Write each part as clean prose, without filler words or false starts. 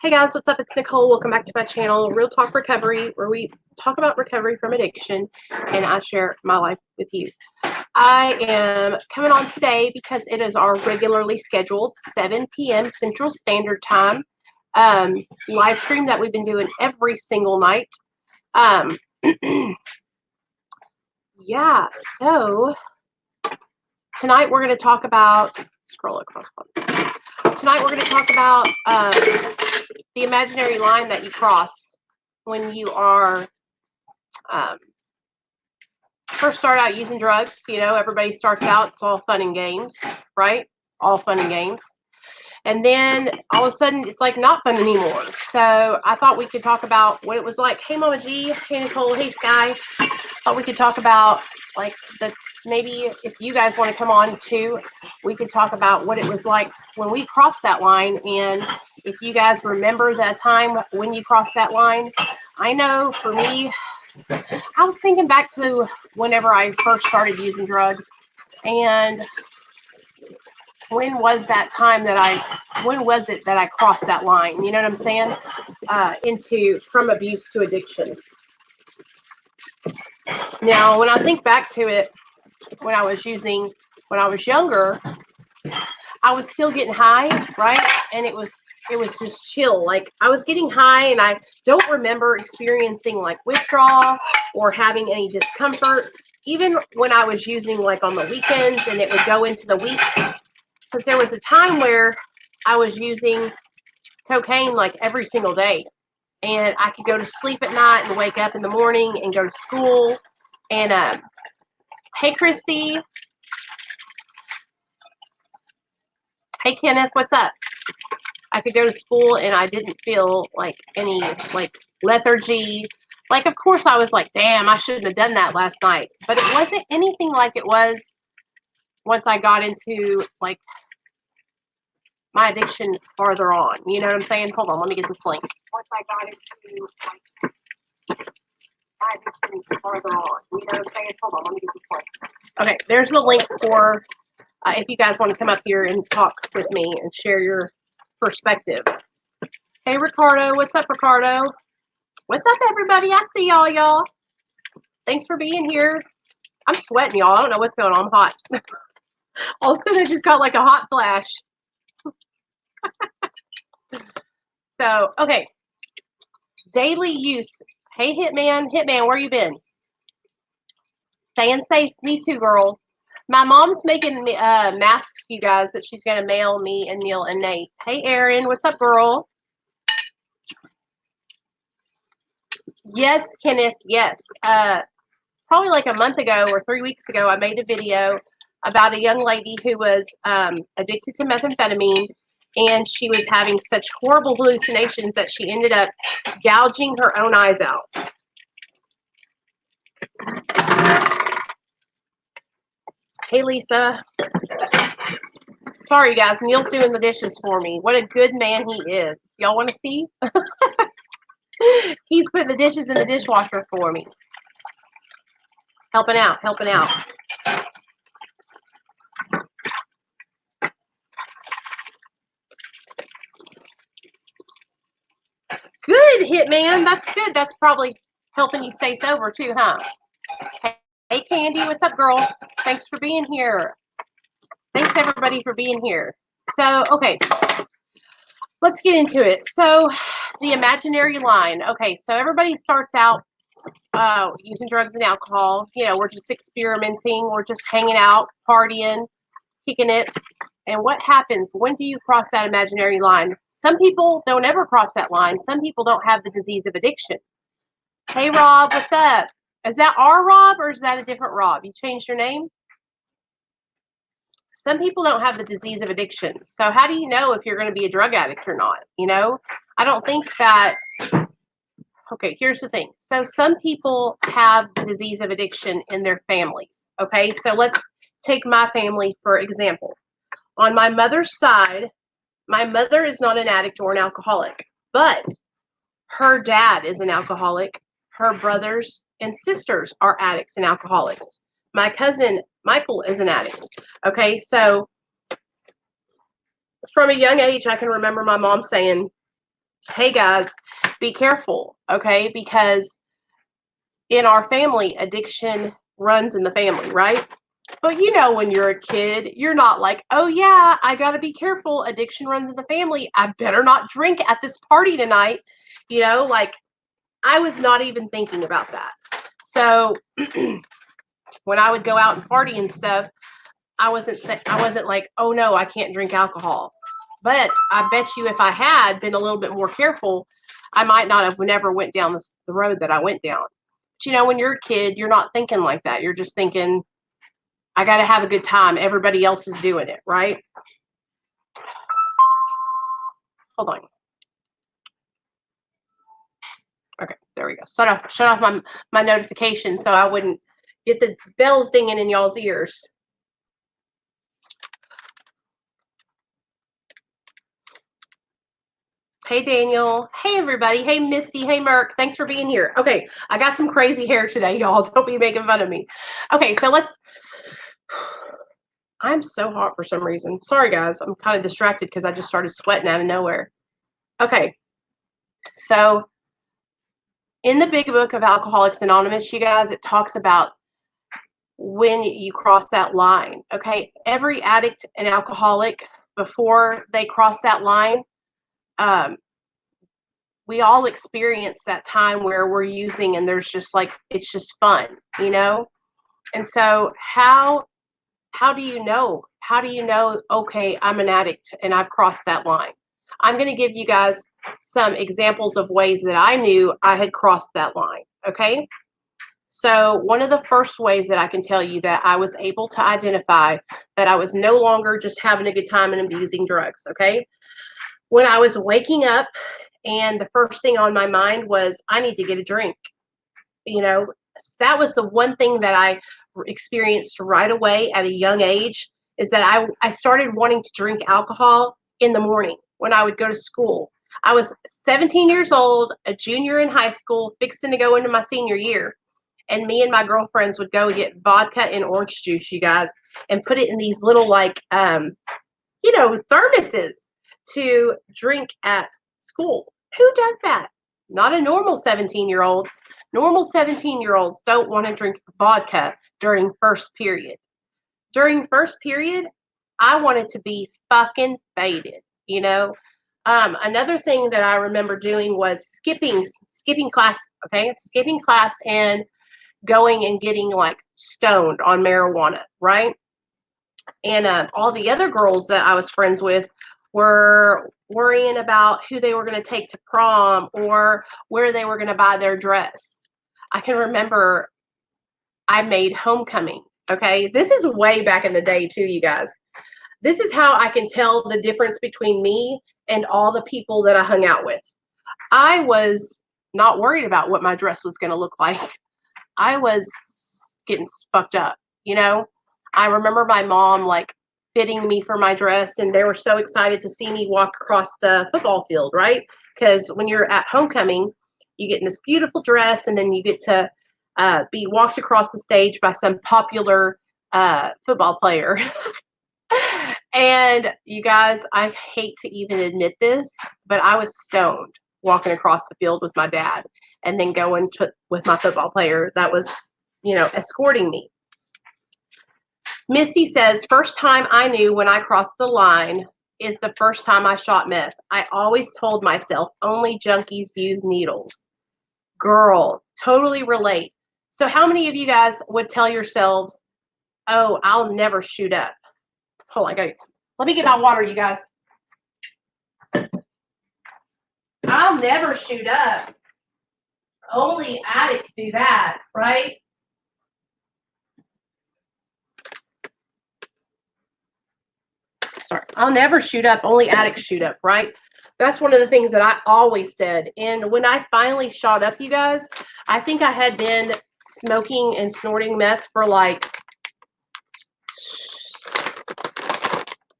Hey guys, what's up? It's Nicole. Welcome back to my channel, Real Talk Recovery, where we talk about recovery from addiction and I share my life with you. I am coming on today because it is our regularly scheduled 7 p.m. Central Standard Time live stream that we've been doing every single night. Yeah, so tonight we're going to talk about, scroll across. Tonight we're going to talk about the imaginary line that you cross when you are first start out using drugs. You know, everybody starts out, it's all fun and games, right? All fun and games. And then all of a sudden, it's like not fun anymore. So I thought we could talk about what it was like. Hey, Mama G. Hey, Nicole. Hey, Sky. Thought we could talk about like maybe if you guys want to come on too, we could talk about what it was like when we crossed that line. And if you guys remember that time when you crossed that line, I know for me, I was thinking back to whenever I first started using drugs, and when was it that I crossed that line? You know what I'm saying? From abuse to addiction. Now, when I think back to it, when I was younger, I was still getting high, right? And it was just chill. Like I was getting high and I don't remember experiencing like withdrawal or having any discomfort, even when I was using like on the weekends and it would go into the week. Because there was a time where I was using cocaine like every single day. And I could go to sleep at night and wake up in the morning and go to school. And hey, Christy. Hey, Kenneth, what's up? I could go to school and I didn't feel like any like lethargy. Like, of course, I was like, damn, I shouldn't have done that last night. But it wasn't anything like it was once I got into like my addiction farther on. You know what I'm saying? Hold on, let me get this link. Once I got into like my addiction farther on. You know what I'm saying? Hold on, let me get this link. Okay, there's the link for if you guys want to come up here and talk with me and share your perspective. Hey, Ricardo. What's up, Ricardo? What's up, everybody? I see y'all. Thanks for being here. I'm sweating, y'all. I don't know what's going on. I'm hot. All of a sudden, I just got like a hot flash. So, okay. Daily use. Hey, Hitman. Hitman, where you been? Staying safe. Me too, girl. My mom's making masks, you guys, that she's going to mail me and Neil and Nate. Hey, Erin. What's up, girl? Yes, Kenneth. Yes. Probably like a month ago or 3 weeks ago, I made a video about a young lady who was addicted to methamphetamine, and she was having such horrible hallucinations that she ended up gouging her own eyes out. Hey, Lisa. Sorry, guys. Neil's doing the dishes for me. What a good man he is. Y'all want to see? He's putting the dishes in the dishwasher for me. Helping out. Good, Hitman. That's good. That's probably helping you stay sober too, huh? Hey, Candy. What's up, girl? Thanks for being here. Thanks, everybody, for being here. So, okay. Let's get into it. So, the imaginary line. Okay, so everybody starts out using drugs and alcohol. You know, we're just experimenting. We're just hanging out, partying, kicking it. And what happens? When do you cross that imaginary line? Some people don't ever cross that line. Some people don't have the disease of addiction. Hey, Rob, what's up? Is that our Rob or is that a different Rob? You changed your name? Some people don't have the disease of addiction. So how do you know if you're going to be a drug addict or not? You know, I don't think that. Okay, here's the thing. So some people have the disease of addiction in their families. Okay, so let's take my family for example. On my mother's side, my mother is not an addict or an alcoholic, but her dad is an alcoholic. Her brothers and sisters are addicts and alcoholics. My cousin Michael is an addict. Okay, so from a young age, I can remember my mom saying, hey guys, be careful, okay? Because in our family, addiction runs in the family, right? But you know, when you're a kid, you're not like, oh yeah, I gotta be careful. Addiction runs in the family. I better not drink at this party tonight. You know, like I was not even thinking about that. So when I would go out and party and stuff, I wasn't like, oh no, I can't drink alcohol. But I bet you if I had been a little bit more careful, I might not have never went down the road that I went down. But you know, when you're a kid, you're not thinking like that. You're just thinking, I got to have a good time. Everybody else is doing it, right? Hold on. Okay, there we go. Shut off my notification so I wouldn't get the bells dinging in y'all's ears. Hey, Daniel. Hey, everybody. Hey, Misty. Hey, Merk. Thanks for being here. Okay, I got some crazy hair today, y'all. Don't be making fun of me. Okay, so let's... I'm so hot for some reason. Sorry, guys. I'm kind of distracted because I just started sweating out of nowhere. Okay, so in the big book of Alcoholics Anonymous, you guys, it talks about when you cross that line. Okay, every addict and alcoholic, before they cross that line, we all experience that time where we're using and there's just like, it's just fun, you know? And so how do you know? How do you know, okay, I'm an addict and I've crossed that line? I'm going to give you guys some examples of ways that I knew I had crossed that line. Okay. So one of the first ways that I can tell you that I was able to identify that I was no longer just having a good time and abusing drugs. Okay. When I was waking up and the first thing on my mind was, I need to get a drink. You know, that was the one thing that I experienced right away at a young age, is that I started wanting to drink alcohol in the morning when I would go to school. I was 17 years old, a junior in high school, fixing to go into my senior year. And me and my girlfriends would go get vodka and orange juice, you guys, and put it in these little, like, thermoses to drink at school. Who does that? Not a normal 17-year-old. Normal 17-year-olds don't want to drink vodka during first period. During first period, I wanted to be fucking faded, you know? Another thing that I remember doing was skipping class, okay? Skipping class and going and getting like stoned on marijuana, right? And all the other girls that I was friends with were worrying about who they were going to take to prom or where they were going to buy their dress. I can remember I made homecoming. Okay. This is way back in the day, too, you guys. This is how I can tell the difference between me and all the people that I hung out with. I was not worried about what my dress was going to look like. I was getting fucked up, you know? I remember my mom like fitting me for my dress, and they were so excited to see me walk across the football field, right? Because when you're at homecoming, you get in this beautiful dress, and then you get to be walked across the stage by some popular football player. And you guys, I hate to even admit this, but I was stoned walking across the field with my dad and then going with my football player that was, escorting me. Misty says, first time I knew when I crossed the line is the first time I shot meth. I always told myself only junkies use needles. Girl, totally relate. So how many of you guys would tell yourselves, oh, I'll never shoot up? Hold on, let me get my water, you guys. I'll never shoot up. Only addicts do that, right? Sorry, I'll never shoot up. Only addicts shoot up, right? That's one of the things that I always said. And when I finally shot up, you guys, I think I had been smoking and snorting meth for like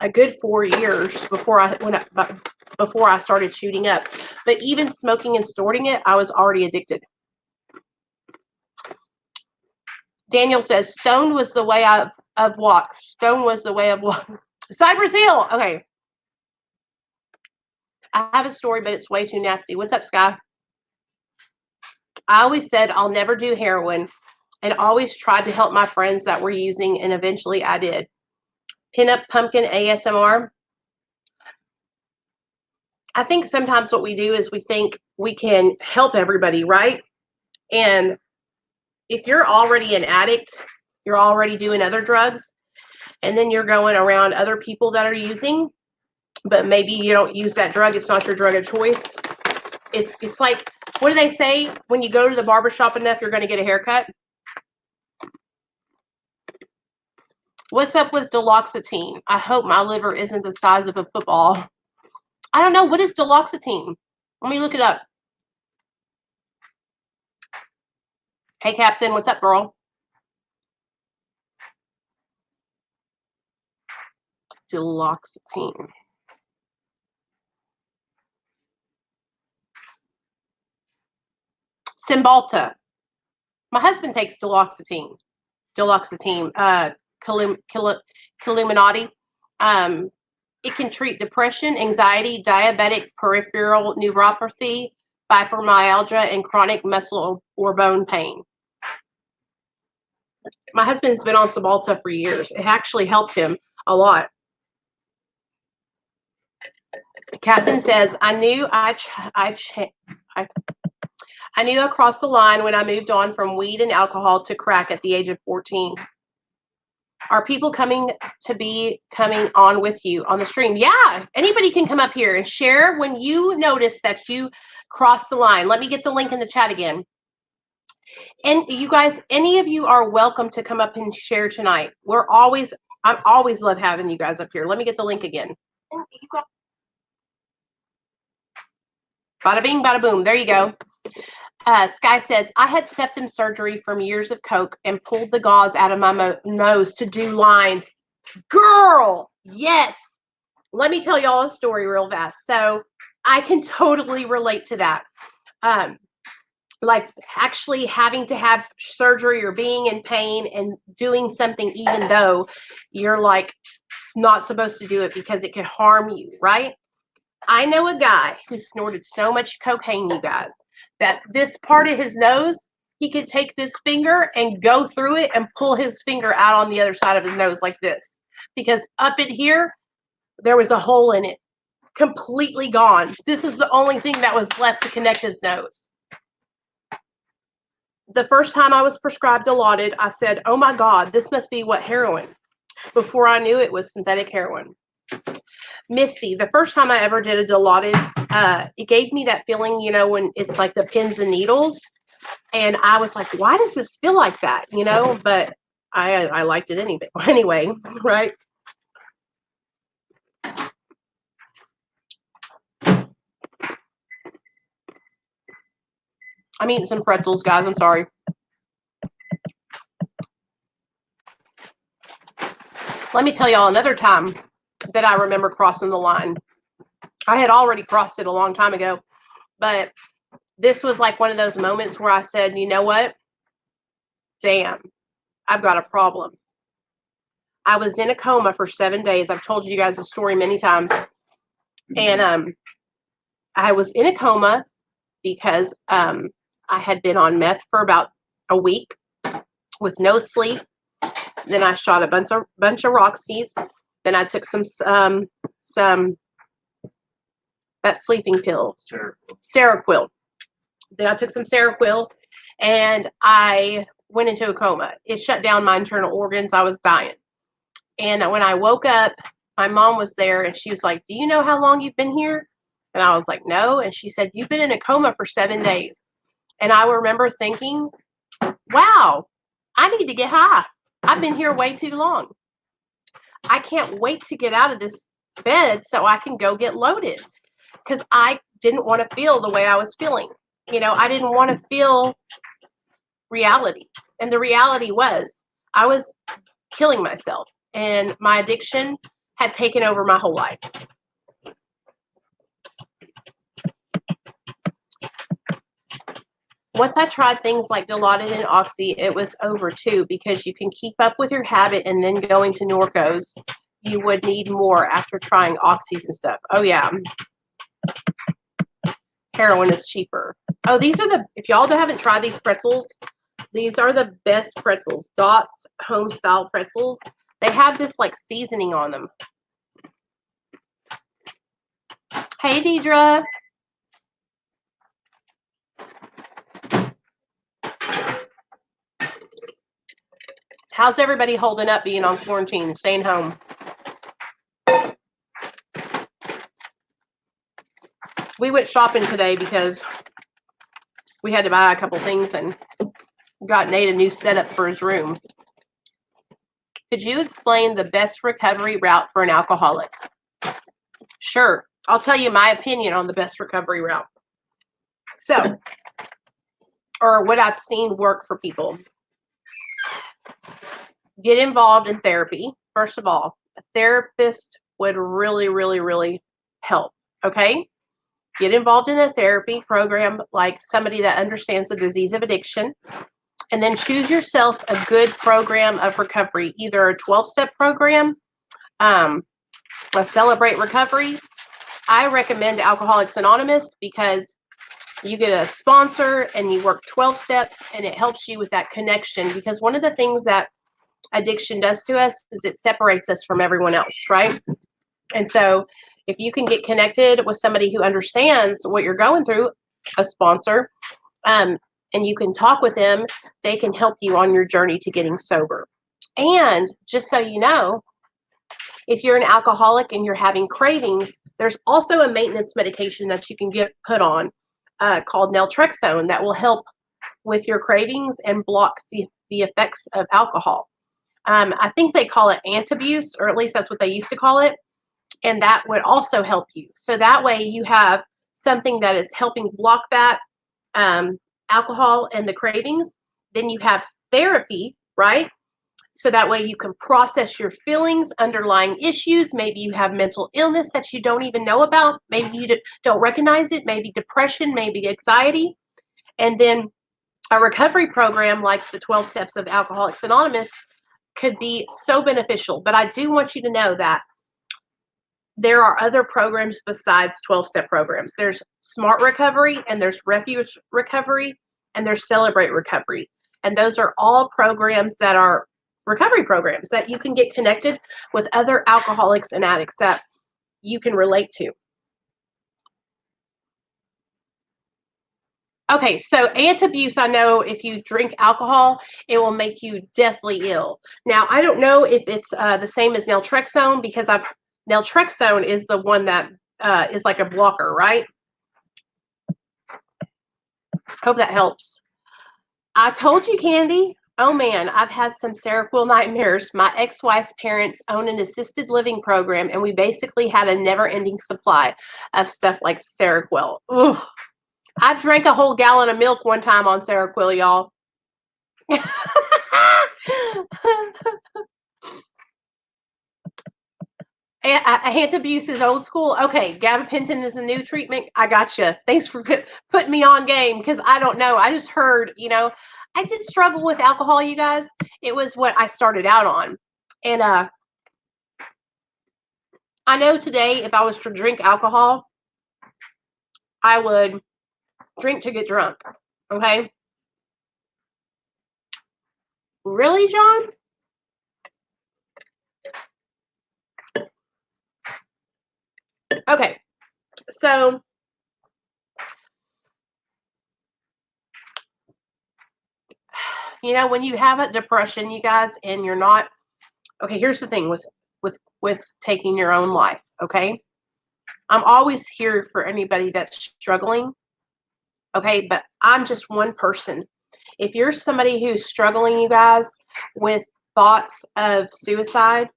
a good 4 years before I started shooting up. But even smoking and snorting it, I was already addicted. Daniel says, stone was the way of walk. Stone was the way of walk. Cypress Hill. Okay. I have a story, but it's way too nasty. What's up, Sky? I always said I'll never do heroin and always tried to help my friends that were using, and eventually I did. Pinup Pumpkin ASMR. I think sometimes what we do is we think we can help everybody, right? And if you're already an addict, you're already doing other drugs, and then you're going around other people that are using, but maybe you don't use that drug, it's not your drug of choice. It's like, what do they say? When you go to the barbershop enough, you're going to get a haircut. What's up with duloxetine? I hope my liver isn't the size of a football. I don't know. What is duloxetine? Let me look it up. Hey, Captain. What's up, girl? Duloxetine. Cymbalta. My husband takes duloxetine. Illuminati. It can treat depression, anxiety, diabetic peripheral neuropathy, fibromyalgia, and chronic muscle or bone pain. My husband's been on Cymbalta for years. It actually helped him a lot. Captain says, I knew I crossed the line when I moved on from weed and alcohol to crack at the age of 14. Are people coming on with you on the stream? Yeah, anybody can come up here and share when you notice that you crossed the line. Let me get the link in the chat again. And you guys, any of you are welcome to come up and share tonight. I always love having you guys up here. Let me get the link again. Bada bing, bada boom. There you go. Sky says, I had septum surgery from years of coke and pulled the gauze out of my nose to do lines. Girl, yes. Let me tell y'all a story real fast. So I can totally relate to that. Like actually having to have surgery or being in pain and doing something even though you're like not supposed to do it because it could harm you, right? I know a guy who snorted so much cocaine, you guys, that this part of his nose, he could take this finger and go through it and pull his finger out on the other side of his nose like this. Because up in here, there was a hole in it, completely gone. This is the only thing that was left to connect his nose. The first time I was prescribed Dilaudid, I said, oh my God, this must be what heroin. Before I knew it was synthetic heroin. Misty, the first time I ever did a Dilaudid, it gave me that feeling, you know, when it's like the pins and needles. And I was like, why does this feel like that? You know, but I liked it anyway, right? I'm eating some pretzels, guys. I'm sorry. Let me tell y'all another time that I remember crossing the line. I had already crossed it a long time ago, but this was like one of those moments where I said, you know what? Damn, I've got a problem. I was in a coma for 7 days. I've told you guys the story many times. And I was in a coma because I had been on meth for about a week with no sleep. Then I shot a bunch of Roxy's. Then I took some that sleeping pill, Seroquel. Then I took some Seroquel, and I went into a coma. It shut down my internal organs. I was dying. And when I woke up, my mom was there, and she was like, do you know how long you've been here? And I was like, no. And she said, you've been in a coma for 7 days. And I remember thinking, wow, I need to get high. I've been here way too long. I can't wait to get out of this bed so I can go get loaded. Because I didn't want to feel the way I was feeling. You know, I didn't want to feel reality. And the reality was I was killing myself. And my addiction had taken over my whole life. Once I tried things like Dilaudid and Oxy, it was over too, because you can keep up with your habit and then going to Norcos. You would need more after trying Oxys and stuff. Oh, yeah. heroin is cheaper. Oh, these are if y'all haven't tried these pretzels, these are the best pretzels. Dots home style pretzels. They have this like seasoning on them. Hey, Deidre. How's everybody holding up being on quarantine, staying home? We went shopping today because we had to buy a couple things and got Nate a new setup for his room. Could you explain the best recovery route for an alcoholic? Sure. I'll tell you my opinion on the best recovery route. So, or what I've seen work for people. Get involved in therapy. First of all, a therapist would really, really, really help. Okay? Get involved in a therapy program like somebody that understands the disease of addiction. And then choose yourself a good program of recovery, either a 12-step program, a Celebrate Recovery. I recommend Alcoholics Anonymous because you get a sponsor and you work 12 steps and it helps you with that connection, because one of the things that addiction does to us is it separates us from everyone else, right? And so if you can get connected with somebody who understands what you're going through, a sponsor, and you can talk with them, they can help you on your journey to getting sober. And just so you know, if you're an alcoholic and you're having cravings, there's also a maintenance medication that you can get put on called naltrexone that will help with your cravings and block the effects of alcohol. I think they call it antabuse, or at least that's what they used to call it. And that would also help you. So that way you have something that is helping block that alcohol and the cravings. Then you have therapy, right? So that way you can process your feelings, underlying issues. Maybe you have mental illness that you don't even know about. Maybe you don't recognize it. Maybe depression, maybe anxiety. And then a recovery program like the 12 Steps of Alcoholics Anonymous could be so beneficial. But I do want you to know that there are other programs besides 12-step programs. There's Smart Recovery, and there's Refuge Recovery, and there's Celebrate Recovery. And those are all programs that are recovery programs that you can get connected with other alcoholics and addicts that you can relate to. Okay, so antabuse, I know if you drink alcohol, it will make you deathly ill. Now, I don't know if it's the same as naltrexone, because naltrexone is the one that is like a blocker, right? Hope that helps. I told you, Candy. Oh man, I've had some Seroquel nightmares. My ex-wife's parents own an assisted living program, and we basically had a never-ending supply of stuff like Seroquel. Ugh. I drank a whole gallon of milk one time on Seroquel, y'all. Antabuse is old school. Okay, gabapentin is a new treatment. I gotcha. Thanks for putting me on game, because I don't know. I just heard, I did struggle with alcohol, you guys. It was what I started out on. And I know today if I was to drink alcohol, I would drink to get drunk. Okay? Really, John? Okay. So when you have a depression, you guys, and you're not okay, here's the thing with taking your own life, okay? I'm always here for anybody that's struggling, okay? But I'm just one person. If you're somebody who's struggling, you guys, with thoughts of suicide,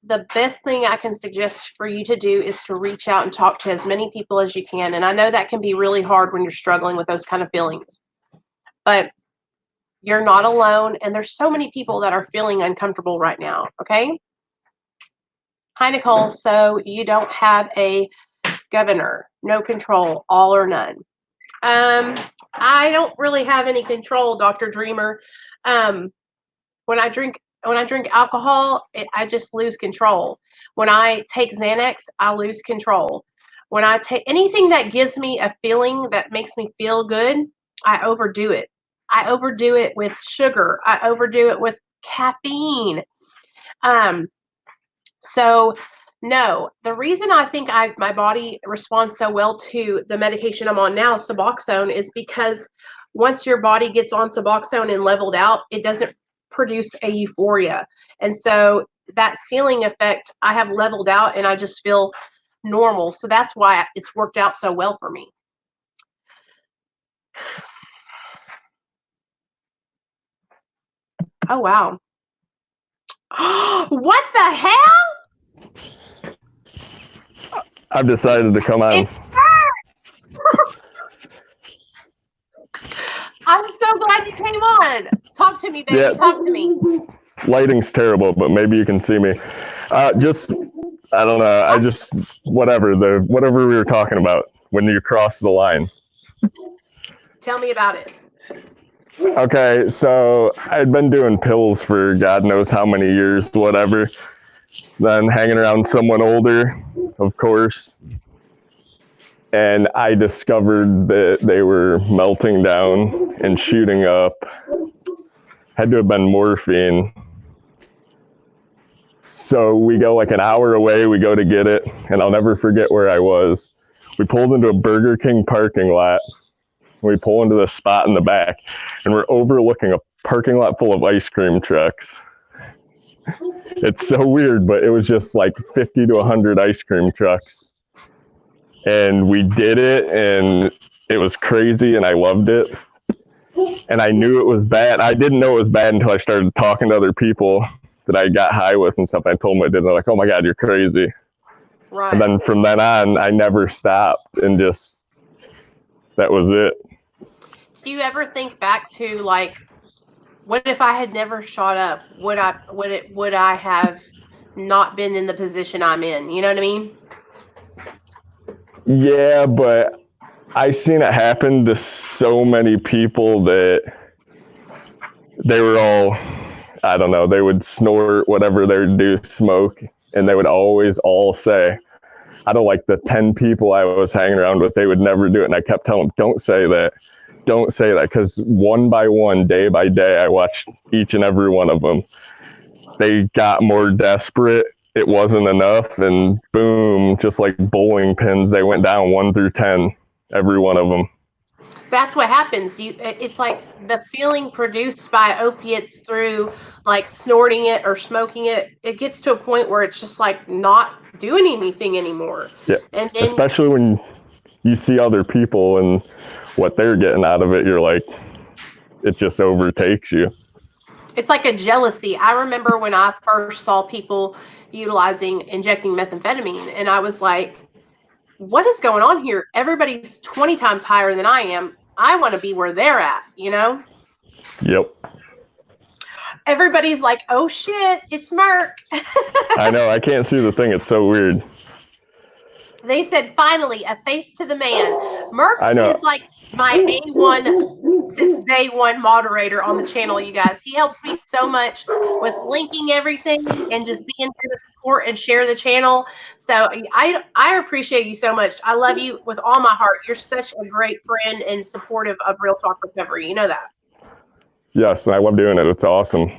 the best thing I can suggest for you to do is to reach out and talk to as many people as you can. And I know that can be really hard when you're struggling with those kind of feelings. But you're not alone, and there's so many people that are feeling uncomfortable right now, okay? Hi, Nicole. So you don't have a governor, no control, all or none. I don't really have any control, Dr. Dreamer. When I drink alcohol, I just lose control. When I take Xanax, I lose control. When I take anything that gives me a feeling that makes me feel good, I overdo it. I overdo it with sugar. I overdo it with caffeine. Um, so no, the reason I think my body responds so well to the medication I'm on now, Suboxone, is because once your body gets on Suboxone and leveled out, it doesn't produce a euphoria. And so that ceiling effect, I have leveled out and I just feel normal. So that's why it's worked out so well for me. Oh, wow. What the hell? I've decided to come on. I'm so glad you came on. Talk to me, baby. Yeah. Talk to me. Lighting's terrible, but maybe you can see me. I don't know. Whatever we were talking about when you crossed the line. Tell me about it. Okay, so I'd been doing pills for God knows how many years, whatever. Then hanging around someone older, of course. And I discovered that they were melting down and shooting up. Had to have been morphine. So we go like an hour away, we go to get it, and I'll never forget where I was. We pulled into a Burger King parking lot. We pull into the spot in the back, and we're overlooking a parking lot full of ice cream trucks. It's so weird, but it was just like 50 to 100 ice cream trucks. And we did it, and it was crazy, and I loved it. And I knew it was bad. I didn't know it was bad until I started talking to other people that I got high with and stuff. I told them I did. They're like, "Oh my God, you're crazy." Right. And then from then on, I never stopped, and just that was it. Do you ever think back to like, what if I had never shot up? Would I have not been in the position I'm in? You know what I mean? Yeah, but I seen it happen to so many people that they were all, I don't know, they would snort whatever they would do, smoke, and they would always all say, out of like the 10 people I was hanging around with, they would never do it. And I kept telling them, don't say that. Don't say that. Because one by one, day by day, I watched each and every one of them. They got more desperate. It wasn't enough. And boom, just like bowling pins, they went down 1 through 10, every one of them. That's what happens. It's like the feeling produced by opiates through like snorting it or smoking it. It gets to a point where it's just like not doing anything anymore. Yeah. And then, especially when you see other people and what they're getting out of it, you're like, it just overtakes you. It's like a jealousy. I remember when I first saw people injecting methamphetamine, and I was like, what is going on here? Everybody's 20 times higher than I am. I want to be where they're at, you know? Yep. Everybody's like, oh shit, it's Merck. I know, I can't see the thing. It's so weird. They said, finally, a face to the man. Merck is like my A1 since day one moderator on the channel, you guys. He helps me so much with linking everything and just being here to support and share the channel. So I appreciate you so much. I love you with all my heart. You're such a great friend and supportive of Real Talk Recovery. You know that. Yes, I love doing it. It's awesome.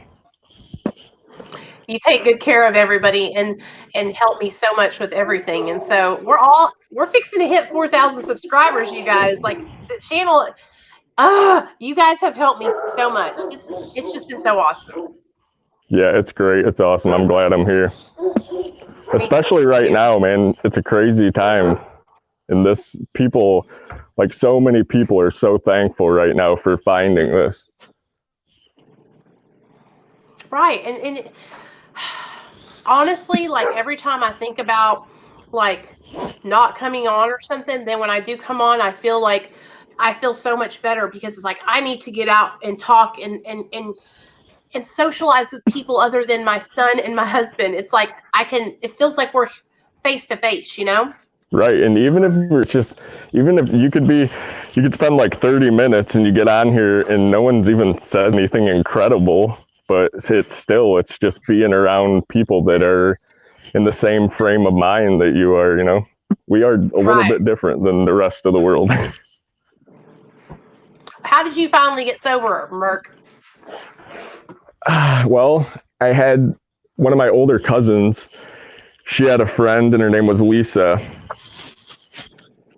You take good care of everybody and help me so much with everything. And so we're fixing to hit 4,000 subscribers, you guys. Like the channel, you guys have helped me so much. It's just been so awesome. Yeah, it's great. It's awesome. I'm glad I'm here. Especially right now, man. It's a crazy time. And like so many people are so thankful right now for finding this. Right. And honestly, like every time I think about like not coming on or something, then when I do come on, I feel so much better because it's like I need to get out and talk and socialize with people other than my son and my husband. It's like it feels like we're face to face, you know? Right. And even if you could spend like 30 minutes and you get on here and no one's even said anything incredible, but it's just being around people that are in the same frame of mind that you are, you know? We are a little bit different than the rest of the world. How did you finally get sober, Merk? Well, I had one of my older cousins. She had a friend, and her name was Lisa.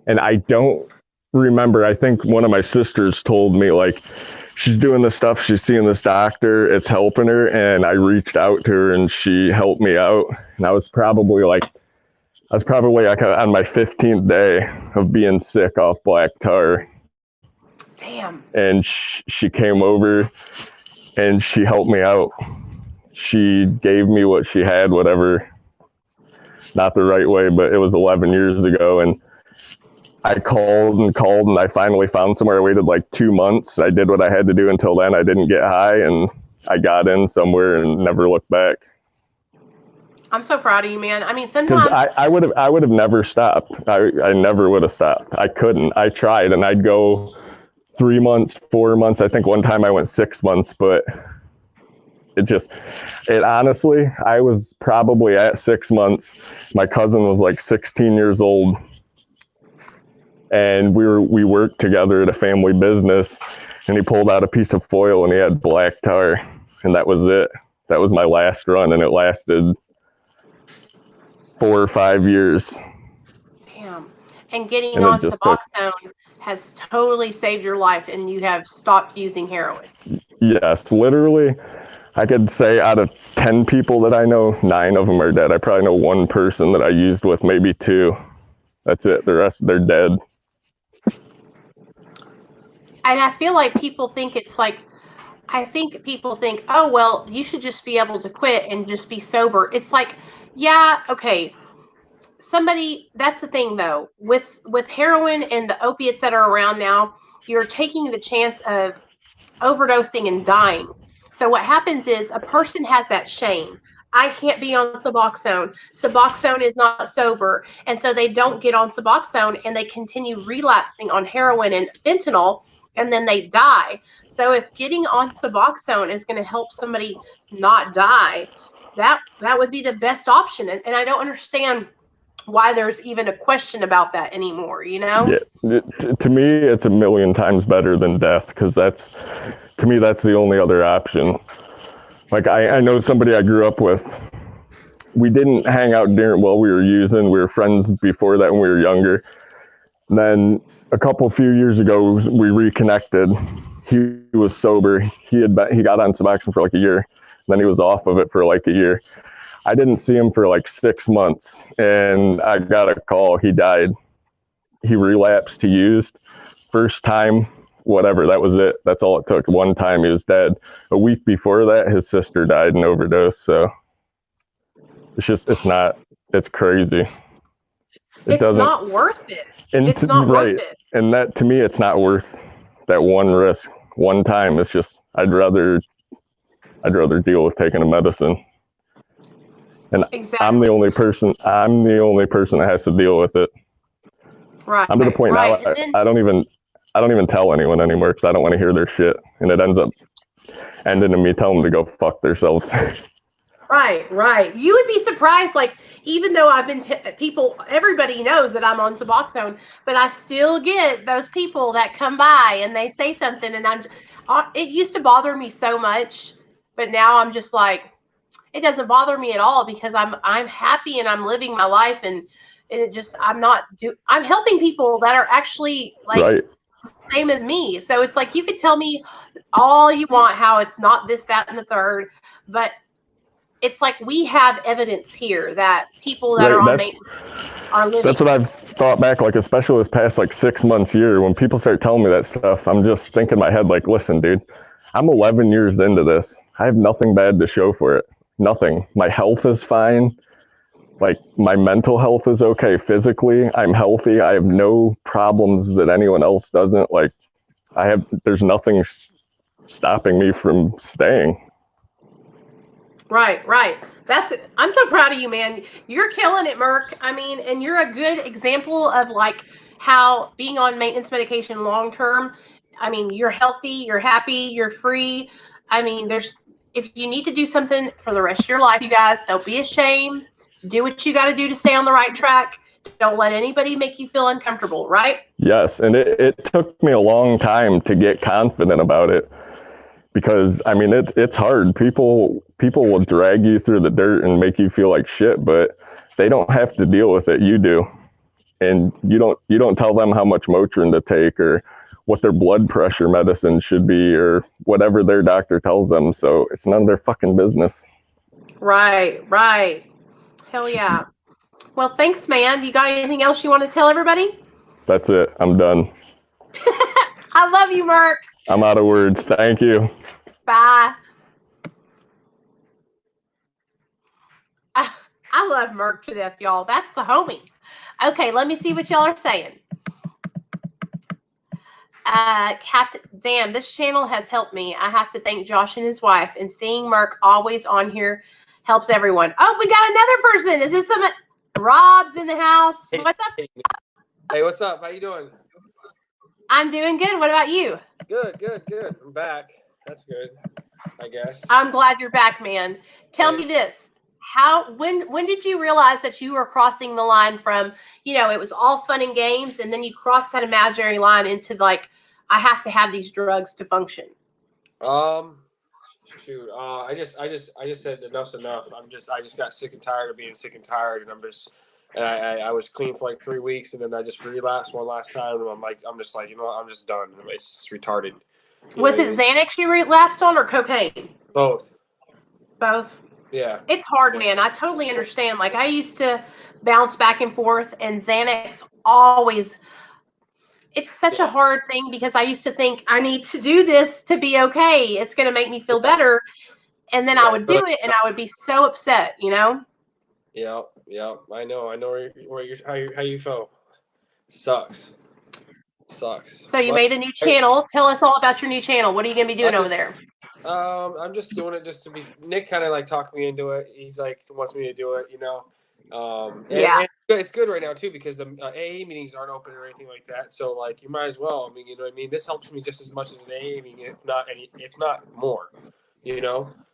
And I don't remember. I think one of my sisters told me, like, she's doing this stuff. She's seeing this doctor. It's helping her. And I reached out to her, and she helped me out. And I was probably like on my 15th day of being sick off black tar. Damn. And she came over and she helped me out. She gave me what she had, whatever, not the right way, but it was 11 years ago. And I called and I finally found somewhere. I waited like 2 months. I did what I had to do until then. I didn't get high, and I got in somewhere and never looked back. I'm so proud of you, man. I mean, sometimes I would have never stopped. I never would have stopped. I couldn't. I tried, and I'd go 3 months, 4 months. I think one time I went 6 months, but it honestly, I was probably at 6 months. My cousin was like 16 years old, and we worked together at a family business, and he pulled out a piece of foil and he had black tar, and that was it. That was my last run, and it lasted 4 or 5 years. Damn. And getting on Suboxone has totally saved your life, and you have stopped using heroin. Yes, literally. I could say out of 10 people that I know, 9 of them are dead. I probably know one person that I used with, maybe 2. That's it. The rest, they're dead. And I feel like people think oh, well, you should just be able to quit and just be sober. It's like, yeah, okay. That's the thing though, with heroin and the opiates that are around now, you're taking the chance of overdosing and dying. So what happens is a person has that shame. I can't be on Suboxone. Suboxone is not sober. And so they don't get on Suboxone, and they continue relapsing on heroin and fentanyl, and then they die. So if getting on Suboxone is going to help somebody not die, that would be the best option. And I don't understand why there's even a question about that anymore, you know? Yeah, to me, it's a million times better than death, because that's the only other option. Like, I know somebody I grew up with. We didn't hang out while we were using. We were friends before that when we were younger. And then a few years ago, we reconnected. He was sober. He got on Suboxone for like a year. Then he was off of it for like a year. I didn't see him for like 6 months, and I got a call. He died. He relapsed. He used. First time, whatever, that was it. That's all it took. One time, he was dead. A week before that, his sister died in overdose. So it's crazy. It's not worth it. It's not worth it. And that, to me, it's not worth that one risk, one time. It's just, I'd rather deal with taking a medicine. And exactly. I'm the only person that has to deal with it. Right. I'm to the point now, I don't even tell anyone anymore, because I don't want to hear their shit. And it ends up ending in me telling them to go fuck themselves. Right. You would be surprised, like, even though I've been everybody knows that I'm on Suboxone, but I still get those people that come by and they say something, and it used to bother me so much, but now I'm just like, it doesn't bother me at all, because I'm happy and I'm living my life, and it just, I'm helping people that are actually like right. Same as me. So it's like, you could tell me all you want how it's not this, that, and the third, but it's like, we have evidence here that people that are on maintenance are living. That's what I've thought back, like, especially this past like 6 months, year, when people start telling me that stuff, I'm just thinking in my head, like, listen, dude, I'm 11 years into this. I have nothing bad to show for it. Nothing. My health is fine. Like, my mental health is okay. Physically, I'm healthy. I have no problems that anyone else doesn't. Like, there's nothing stopping me from staying. Right. I'm so proud of you, man. You're killing it, Merk. I mean, and you're a good example of like how being on maintenance medication long term, I mean, you're healthy, you're happy, you're free. I mean, if you need to do something for the rest of your life, you guys, don't be ashamed. Do what you got to do to stay on the right track. Don't let anybody make you feel uncomfortable, right? Yes, and it took me a long time to get confident about it because I mean it's hard. People will drag you through the dirt and make you feel like shit, but they don't have to deal with it. You do, and you don't tell them how much Motrin to take or what their blood pressure medicine should be or whatever their doctor tells them. So it's none of their fucking business. Right, right. Hell yeah. Well, thanks, man. You got anything else you want to tell everybody? That's it. I'm done. I love you, Mark. I'm out of words. Thank you. Bye. I love Mark to death, y'all. That's the homie. Okay, let me see what y'all are saying. Captain, damn, this channel has helped me. I have to thank Josh and his wife, and seeing Mark always on here helps everyone. Oh, we got another person. Is this some Rob's in the house? Hey, What's up? Hey, what's up? How you doing? I'm doing good. What about you? Good. I'm back. That's good, I guess. I'm glad you're back, man. Tell me this. When did you realize that you were crossing the line from, it was all fun and games, and then you crossed that imaginary line into like, I have to have these drugs to function? Shoot. I just said enough's enough. I just got sick and tired of being sick and tired, and I was clean for like 3 weeks, and then I just relapsed one last time, and I'm just like, I'm just done. It's just retarded. Was it Xanax you relapsed on or cocaine? Both. Both. Yeah. It's hard, man. I totally understand. Like, I used to bounce back and forth, and Xanax always, it's such a hard thing because I used to think I need to do this to be okay. It's going to make me feel better. And then I would do it and I would be so upset, Yeah. I know how you feel. Sucks. So you made a new channel. Tell us all about your new channel. What are you going to be doing over there? I'm just doing it just to be. Nick kind of like talked me into it. He's like wants me to do it, And it's good right now too because the AA meetings aren't open or anything like that. So like you might as well. I mean, you know what I mean. This helps me just as much as an AA meeting, if not more.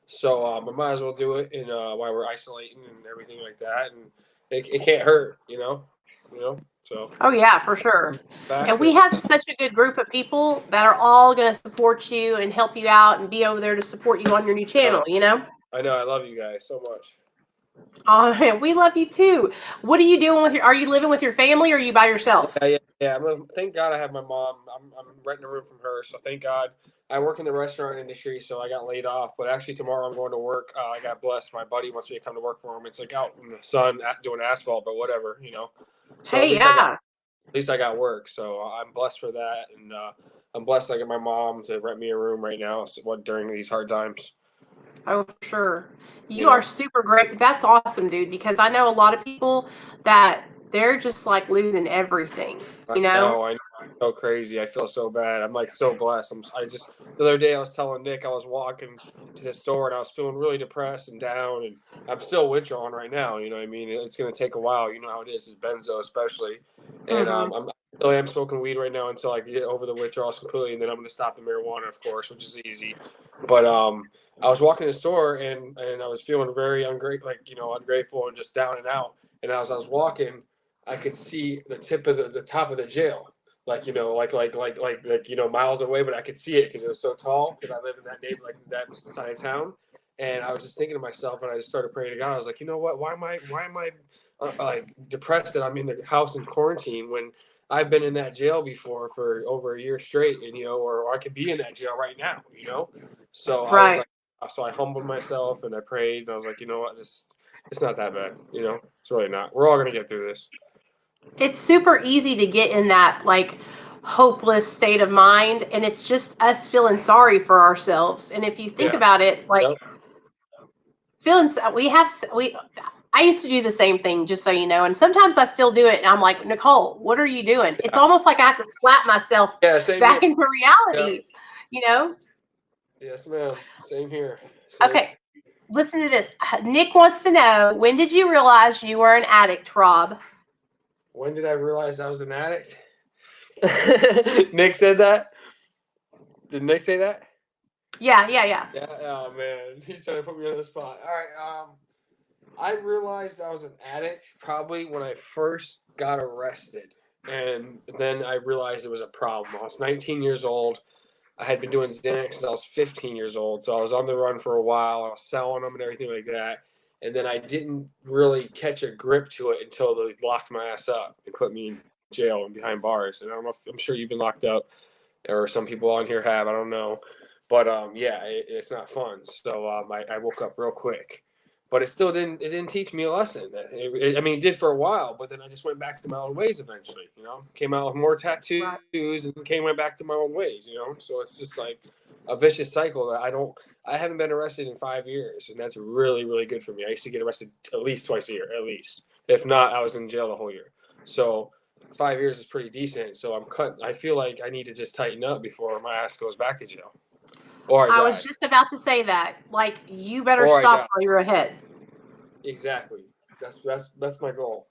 So I might as well do it. And while we're isolating and everything like that, and it can't hurt. So. Oh yeah, for sure. And we have such a good group of people that are all going to support you and help you out and be over there to support you on your new channel, I know. I love you guys so much. Oh, we love you too. What are you doing are you living with your family or are you by yourself? Yeah. Thank God I have my mom. I'm renting a room from her. So thank God. I work in the restaurant industry, so I got laid off. But actually tomorrow I'm going to work. I got blessed. My buddy wants me to come to work for him. It's like out in the sun doing asphalt, but whatever, So at least I got work. So I'm blessed for that. And I'm blessed I get my mom to rent me a room right now during these hard times. Oh, sure. You are super great. That's awesome, dude, because I know a lot of people that they're just like losing everything, I know. I'm so crazy. I feel so bad. I'm like so blessed. The other day I was telling Nick I was walking to the store and I was feeling really depressed and down, and I'm still withdrawing right now. You know what I mean? It's going to take a while. You know how it is benzo especially. And I still am smoking weed right now until I get over the withdrawals completely, and then I'm going to stop the marijuana, of course, which is easy. But I was walking to the store and I was feeling very ungrateful and just down and out. And as I was walking, I could see the tip of the top of the jail, miles away, but I could see it because it was so tall. Because I live in that neighborhood, like that side of town, and I was just thinking to myself, and I just started praying to God. I was like, you know what? Why am I like depressed that I'm in the house in quarantine when I've been in that jail before for over a year straight, and or I could be in that jail right now, So I was like, so I humbled myself and I prayed, and I was like, you know what? It's not that bad, It's really not. We're all gonna get through this. It's super easy to get in that like hopeless state of mind, and it's just us feeling sorry for ourselves. And if you think about it, like I used to do the same thing, just so you know, and sometimes I still do it, and I'm like, Nicole, what are you doing? It's almost like I have to slap myself back into reality, Yes, ma'am. Same here. Okay, listen to this. Nick wants to know, when did you realize you were an addict, Rob? When did I realize I was an addict? Nick said that? Did Nick say that? Yeah. Yeah. Oh man, he's trying to put me on the spot. All right. I realized I was an addict probably when I first got arrested. And then I realized it was a problem. I was 19 years old. I had been doing Xanax since I was 15 years old. So I was on the run for a while. I was selling them and everything like that. And then I didn't really catch a grip to it until they locked my ass up and put me in jail and behind bars. And I don't know if, I'm sure you've been locked up, or some people on here have. I don't know. But yeah, it's not fun. So I woke up real quick. But it still didn't teach me a lesson. I mean, it did for a while, but then I just went back to my old ways eventually. Came out with more tattoos and went back to my old ways. So it's just like a vicious cycle that I haven't been arrested in 5 years, and that's really, really good for me. I used to get arrested at least twice a year, at least. If not, I was in jail the whole year. So 5 years is pretty decent. So I feel like I need to just tighten up before my ass goes back to jail. Or I was just about to say that. Like, you better stop while you're ahead. Exactly. That's my goal.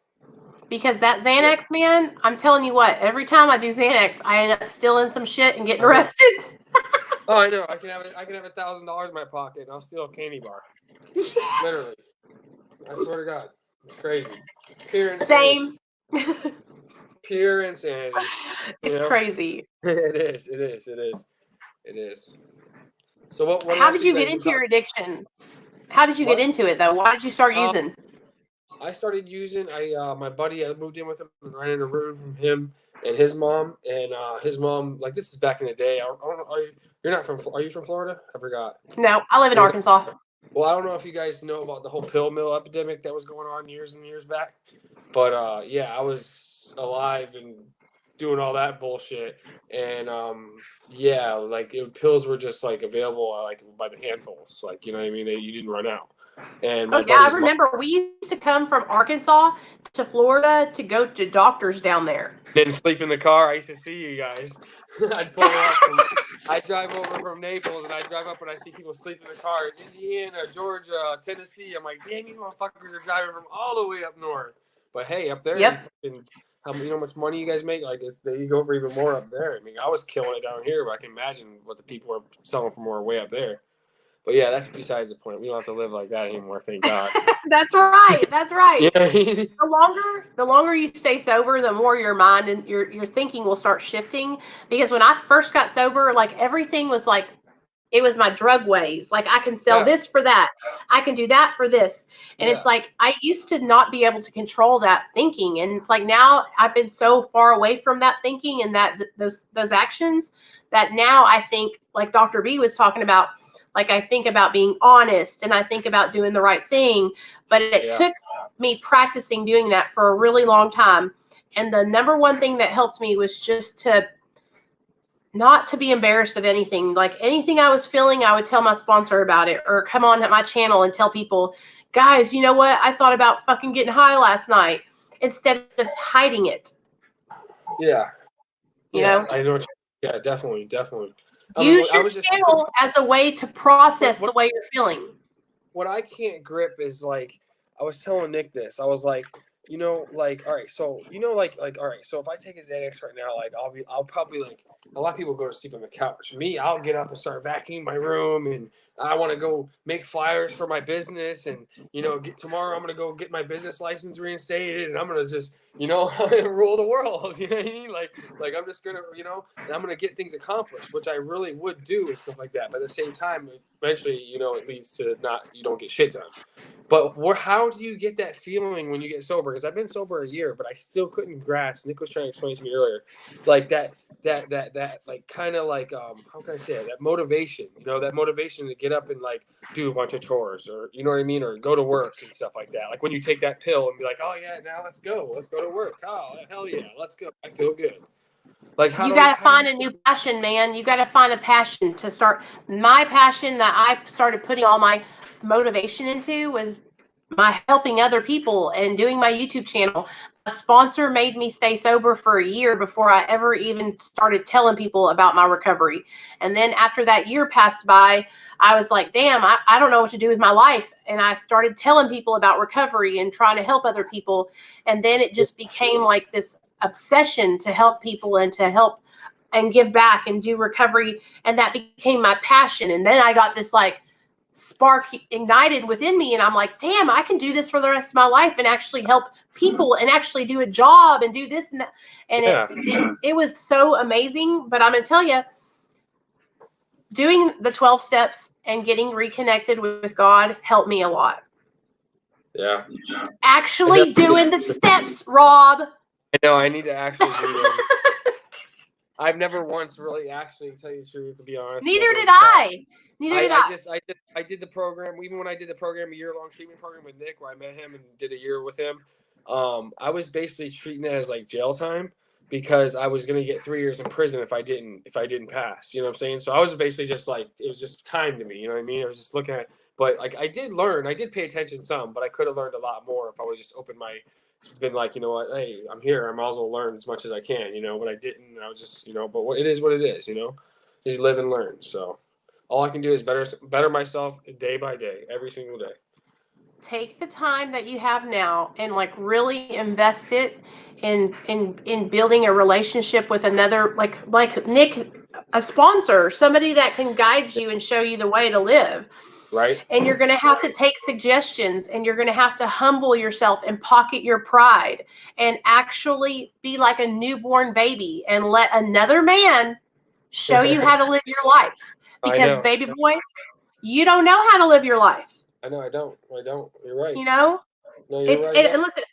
Because that Xanax, man, I'm telling you what, every time I do Xanax, I end up stealing some shit and getting arrested. Oh, I know. I can have $1,000 in my pocket and I'll steal a candy bar. Yes. Literally. I swear to God. It's crazy. Pure Same. insanity. Pure insanity. It's crazy. It is. So what How did you get into your addiction? How did you get into it though? Why did you start using? I started using. My buddy, I moved in with him and ran in a room from him and his mom. And his mom, like, this is back in the day. I don't know. Are you from Florida? I forgot. No, I live in Arkansas. Well, I don't know if you guys know about the whole pill mill epidemic that was going on years and years back. But yeah, I was alive and doing all that bullshit. And yeah, like pills were just like available like by the handfuls. Like, you know what I mean? You didn't run out. And I remember we used to come from Arkansas to Florida to go to doctors down there. Then sleep in the car. I used to see you guys. I'd pull up. I drive over from Naples, and I drive up, and I see people sleep in the car. Indiana, Georgia, Tennessee. I'm like, damn, these motherfuckers are driving from all the way up north. But hey, up there, you know how much money you guys make? Like, you go for even more up there. I mean, I was killing it down here, but I can imagine what the people are selling for more way up there. But yeah, that's besides the point. We don't have to live like that anymore, thank God. That's right. You know what I mean? The longer you stay sober, the more your mind and your thinking will start shifting. Because when I first got sober, like, everything was like, it was my drug ways. Like, I can sell this for that. I can do that for this. And it's like, I used to not be able to control that thinking. And it's like, now I've been so far away from that thinking and that those actions that now I think, like Dr. B was talking about, like, I think about being honest and I think about doing the right thing. But it took me practicing doing that for a really long time. And the number one thing that helped me was just to not to be embarrassed of anything. Like, anything I was feeling, I would tell my sponsor about it, or come on at my channel and tell people, guys, you know what? I thought about fucking getting high last night, instead of hiding it. Yeah. You know? I know. Yeah, definitely. Use your channel as a way to process the way you're feeling. What I can't grip is, like, I was telling Nick this. I was like, you know, like, all right, so, you know, like, all right, so if I take a Xanax right now, like, I'll probably, like, a lot of people go to sleep on the couch. Me, I'll get up and start vacuuming my room, and I want to go make flyers for my business, and, you know, tomorrow I'm going to go get my business license reinstated, and I'm going to just, you know, rule the world, you know what I mean? Like I'm just going to, you know, and I'm going to get things accomplished, which I really would do and stuff like that. But at the same time, eventually, you know, it leads to you don't get shit done. But how do you get that feeling when you get sober? Because I've been sober a year, but I still couldn't grasp. Nick was trying to explain to me earlier, like that, like, kind of like, how can I say it? That motivation, you know, that motivation to get up and, like, do a bunch of chores, or, you know what I mean? Or go to work and stuff like that. Like, when you take that pill and be like, oh yeah, now let's go to work. Oh, hell yeah, let's go. I feel good. Like, you got to find a new passion, man. You got to find a passion to start. My passion that I started putting all my motivation into was my helping other people and doing my YouTube channel. A sponsor made me stay sober for a year before I ever even started telling people about my recovery. And then after that year passed by, I was like, damn, I don't know what to do with my life. And I started telling people about recovery and trying to help other people. And then it just became like this obsession to help people and to help and give back and do recovery. And that became my passion. And then I got this, like, spark ignited within me, and I'm like, damn, I can do this for the rest of my life and actually help people and actually do a job and do this and that. And it was so amazing. But I'm gonna tell you, doing the 12 steps and getting reconnected with God helped me a lot. Yeah. Actually doing the steps, Rob. I know, I need to actually do them. I've never once really actually, to tell you the truth, to be honest. Neither did I. I did the program, even when I did the program, a year-long treatment program with Nick, where I met him and did a year with him. I was basically treating that as like jail time, because I was going to get 3 years in prison if I didn't pass. You know what I'm saying? So I was basically just like, it was just time to me. You know what I mean? I was just looking at, but like I did pay attention some, but I could have learned a lot more if I would just open my, been like, you know what, hey, I'm here. I might as well learn as much as I can, you know, but I didn't. I was just, you know, but it is what it is, you know, just live and learn. So all I can do is better myself day by day, every single day. Take the time that you have now and like really invest it in building a relationship with another, like Nick, a sponsor, somebody that can guide you and show you the way to live. Right. And you're going to have to take suggestions, and you're going to have to humble yourself and pocket your pride and actually be like a newborn baby and let another man show you how to live your life. Because baby boy, you don't know how to live your life. I know I don't. You're right. You know? No, you're right. And listen,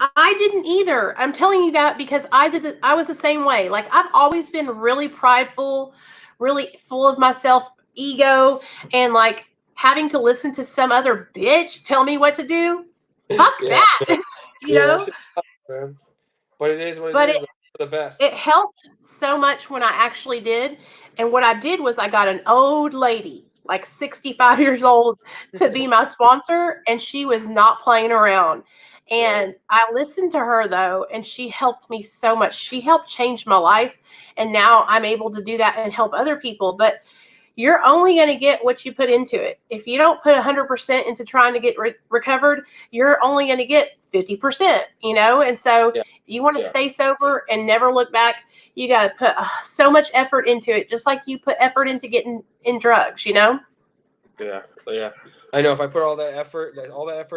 I didn't either. I'm telling you that because I was the same way. Like, I've always been really prideful, really full of myself, ego, and like having to listen to some other bitch tell me what to do. Fuck that. you know? Man. But it is what it is. The best. It helped so much when I actually did. And what I did was I got an old lady, like 65 years old, to be my sponsor, and she was not playing around. And I listened to her, though, and she helped me so much. She helped change my life, and now I'm able to do that and help other people. But you're only going to get what you put into it. If you don't put 100% into trying to get recovered, you're only going to get 50%, you know? And so you want to stay sober and never look back. You got to put so much effort into it, just like you put effort into getting in drugs, you know? Yeah. I know if I put all that effort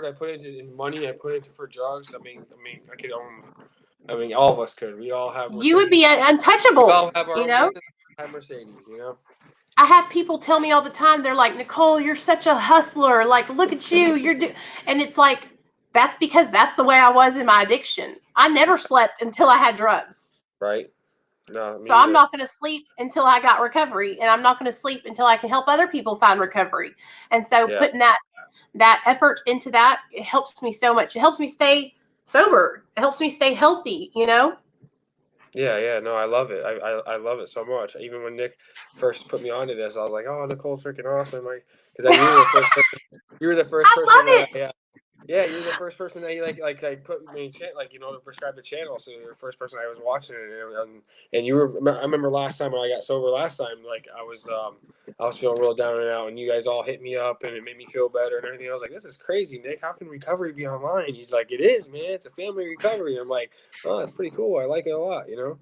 I put into in money, I put into for drugs. I mean, I could own. I mean, all of us could. We all have. Mercedes. You would be untouchable. We all have our own business, have Mercedes, you know. I have people tell me all the time. They're like, Nicole, you're such a hustler. Like, look at you. And it's like, that's because that's the way I was in my addiction. I never slept until I had drugs. Right. No. So I'm not going to sleep until I got recovery, and I'm not going to sleep until I can help other people find recovery. And so putting that effort into that, it helps me so much. It helps me stay sober. It helps me stay healthy, you know? Yeah. No, I love it. I love it so much. Even when Nick first put me onto this, I was like, "Oh, Nicole's freaking awesome!" Like, because you were the first person. You were the first person that you're the first person that I put me in like, you know, to prescribe the channel. So you're the first person I was watching it, and you were. I remember last time when I got sober like I was feeling real down and out, and you guys all hit me up, and it made me feel better and everything. I was like, this is crazy, Nick. How can recovery be online? He's like, it is, man. It's a family recovery. And I'm like, oh, that's pretty cool. I like it a lot, you know.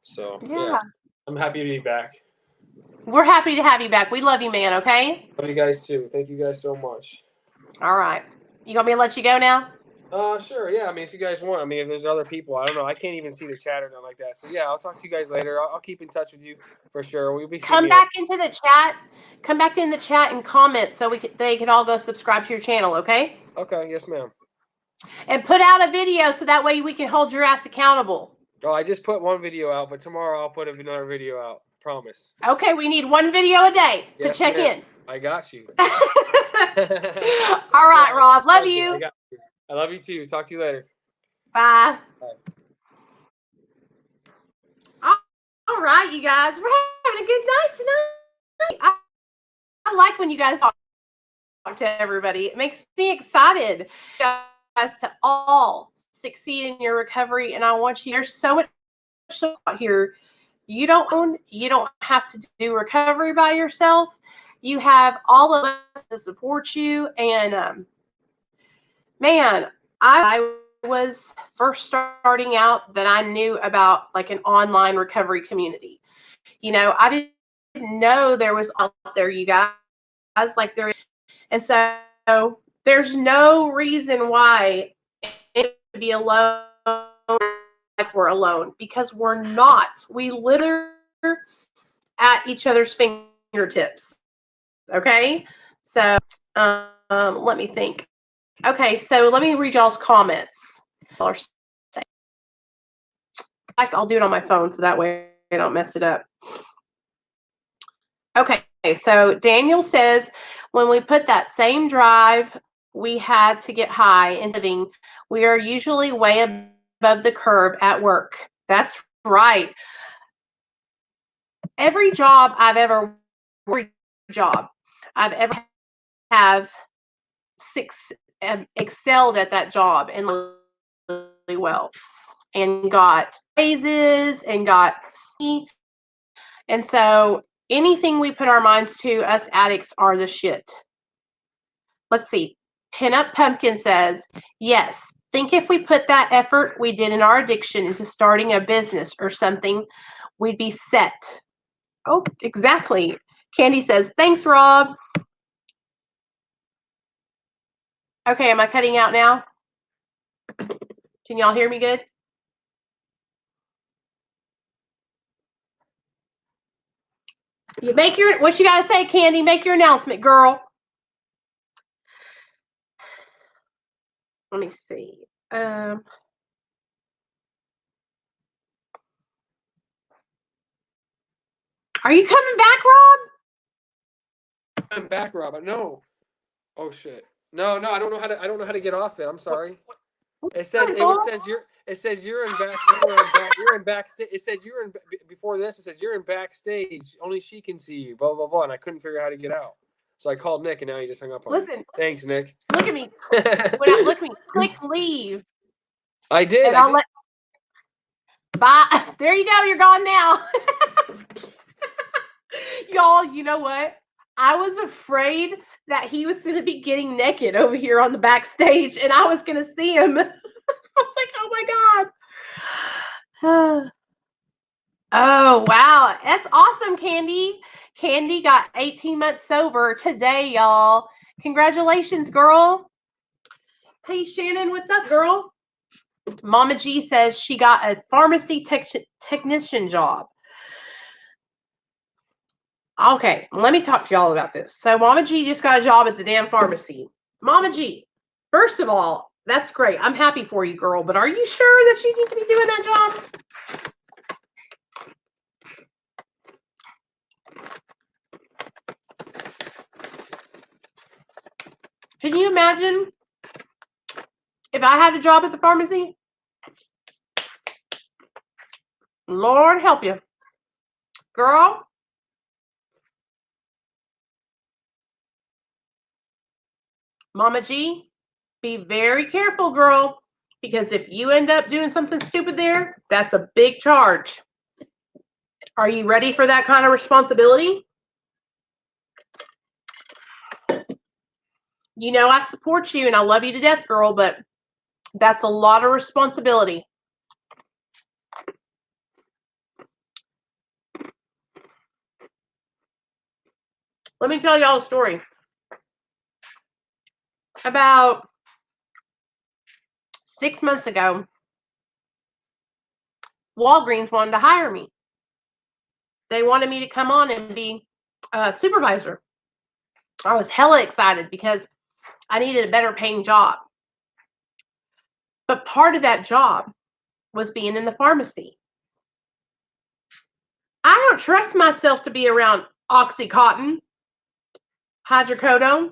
So yeah, I'm happy to be back. We're happy to have you back. We love you, man. Okay. Love you guys too. Thank you guys so much. All right. You want me to let you go now? Sure. Yeah. I mean, if you guys want, I mean, if there's other people, I don't know. I can't even see the chat or nothing like that. So yeah, I'll talk to you guys later. I'll keep in touch with you for sure. We'll be come back into the chat. Come back in the chat and comment so they can all go subscribe to your channel. Okay. Okay. Yes, ma'am. And put out a video so that way we can hold your ass accountable. Oh, I just put one video out, but tomorrow I'll put another video out. Promise. Okay, we need one video a day to check in. I got you. All right, Rob. Love you. I love you too. Talk to you later. Bye. All right, you guys. We're having a good night tonight. I like when you guys talk to everybody. It makes me excited. You guys to all succeed in your recovery, and I want you. There's so much out here. You don't have to do recovery by yourself. You have all of us to support you. And man, I was first starting out that I knew about like an online recovery community. You know, I didn't know there was out there, you guys. like there is. And so there's no reason why it would be alone like we're alone, because we're not. We literally at each other's fingertips. Okay, so let me think. Okay, so let me read y'all's comments. In fact, I'll do it on my phone so that way I don't mess it up. Okay, so Daniel says, when we put that same drive we had to get high in living, we are usually way above the curve at work. That's right. Every job I've ever have excelled at that job and really well, and got raises and got, and so anything we put our minds to, us addicts are the shit. Let's see. Pinup Pumpkin says, yes, think if we put that effort we did in our addiction into starting a business or something, we'd be set. Oh, exactly. Candy says, thanks, Rob. Okay, am I cutting out now? Can y'all hear me good? You make your, what you gotta say, Candy? Make your announcement, girl. Let me see. Are you coming back, Rob? I'm back, Rob. No. Oh shit. No, I don't know how to get off it. I'm sorry. It says you're in back. You're in backstage. It said you're in before this. It says you're in backstage. Only she can see you. Blah blah blah. And I couldn't figure out how to get out. So I called Nick, and now he just hung up on me. Listen. Thanks, Nick. Look at me. Look at me. Click leave. I did. And I'll let. Bye. There you go. You're gone now. Y'all, you know what? I was afraid that he was going to be getting naked over here on the backstage, and I was going to see him. I was like, oh my God. Oh, wow. That's awesome, Candy. Candy got 18 months sober today, y'all. Congratulations, girl. Hey, Shannon, what's up, girl? Mama G says she got a pharmacy technician job. Okay, let me talk to y'all about this. So Mama G just got a job at the damn pharmacy. Mama G, first of all, that's great. I'm happy for you, girl. But are you sure that you need to be doing that job? Can you imagine if I had a job at the pharmacy? Lord help you. Girl. Mama G, be very careful, girl. Because if you end up doing something stupid there, that's a big charge. Are you ready for that kind of responsibility? You know I support you and I love you to death, girl, but that's a lot of responsibility. Let me tell y'all a story. About 6 months ago, Walgreens wanted to hire me. They wanted me to come on and be a supervisor. I was hella excited because I needed a better paying job. But part of that job was being in the pharmacy. I don't trust myself to be around Oxycontin, hydrocodone,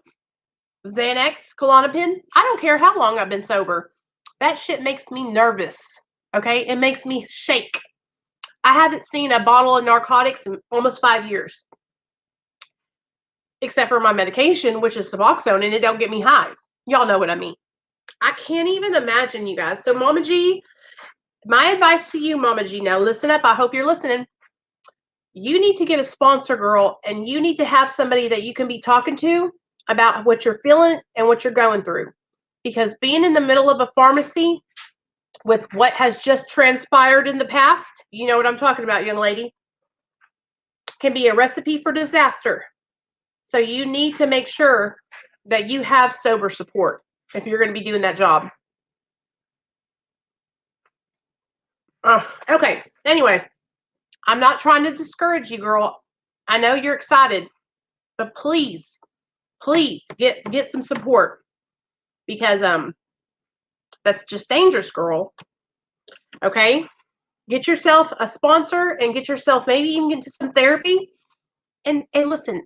Xanax, Klonopin. I don't care how long I've been sober. That shit makes me nervous. Okay? It makes me shake. I haven't seen a bottle of narcotics in almost 5 years. Except for my medication, which is Suboxone, and it don't get me high. Y'all know what I mean. I can't even imagine, you guys. So, Mama G, my advice to you, Mama G, now listen up. I hope you're listening. You need to get a sponsor, girl, and you need to have somebody that you can be talking to about what you're feeling and what you're going through. Because being in the middle of a pharmacy with what has just transpired in the past, you know what I'm talking about, young lady, can be a recipe for disaster. So you need to make sure that you have sober support if you're going to be doing that job. Okay. Anyway, I'm not trying to discourage you, girl. I know you're excited, but please get some support, because that's just dangerous, girl. Okay? Get yourself a sponsor and get yourself maybe even into some therapy. And listen,